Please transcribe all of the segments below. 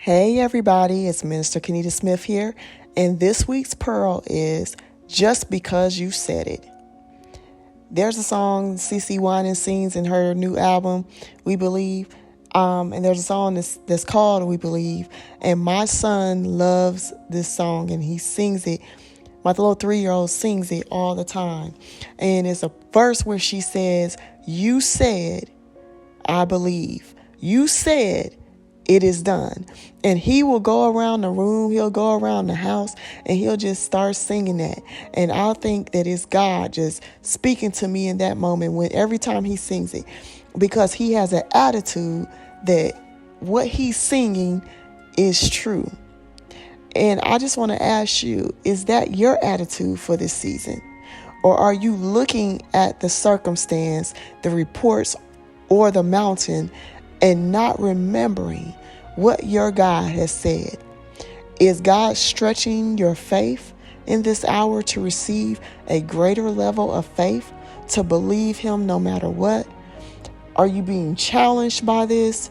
Hey everybody, it's Minister Kenita Smith here, and this week's pearl is Just Because You Said It. There's a song Cece Winnan sings in her new album, We Believe, and there's a song that's called We Believe, and my son loves this song and he sings it. My little 3-year-old sings it all the time, and it's a verse where she says, "You said, I believe. You said, it is done." And he will go around the room, he'll go around the house, and he'll just start singing that. And I think that it's God just speaking to me in that moment when every time he sings it, because he has an attitude that what he's singing is true. And I just want to ask you, is that your attitude for this season? Or are you looking at the circumstance, the reports, or the mountain and not remembering what your God has said? Is God stretching your faith in this hour to receive a greater level of faith, to believe him no matter what? Are you being challenged by this?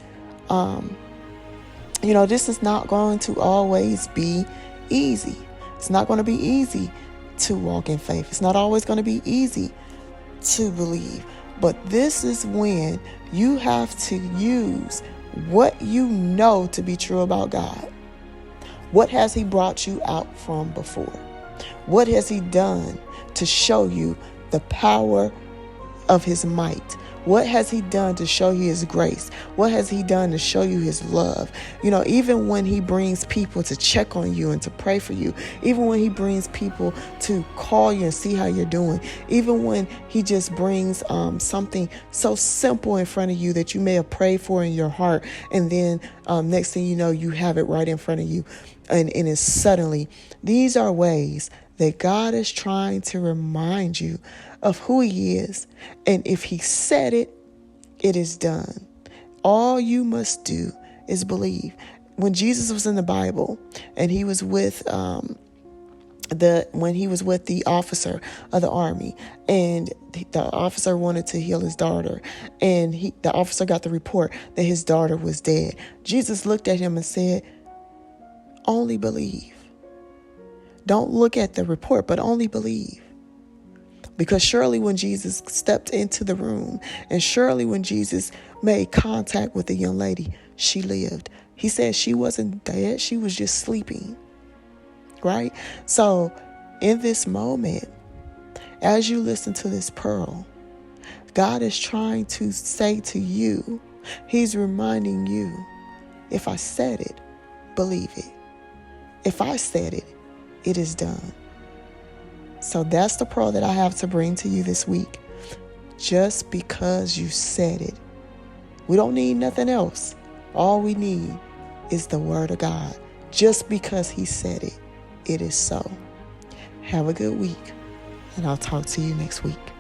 This is not going to always be easy. It's not going to be easy to walk in faith. It's not always going to be easy to believe. But this is when you have to use what you know to be true about God. What has he brought you out from before? What has he done to show you the power of his might? What has he done to show you his grace? What has he done to show you his love? Even when he brings people to check on you and to pray for you, even when he brings people to call you and see how you're doing, even when he just brings something so simple in front of you that you may have prayed for in your heart, and then next thing you know, you have it right in front of you, and it's suddenly. These are ways that God is trying to remind you of who he is. And if he said it, it is done. All you must do is believe. When Jesus was in the Bible and he was with the officer of the army, and the officer wanted to heal his daughter, and the officer got the report that his daughter was dead, Jesus looked at him and said, "Only believe." Don't look at the report, but only believe. Because surely when Jesus stepped into the room, and surely when Jesus made contact with the young lady, she lived. He said she wasn't dead, she was just sleeping. Right? So in this moment, as you listen to this pearl, God is trying to say to you, he's reminding you, if I said it, believe it. If I said it, it is done. So that's the pearl that I have to bring to you this week. Just because you said it. We don't need nothing else. All we need is the word of God. Just because he said it, it is so. Have a good week, and I'll talk to you next week.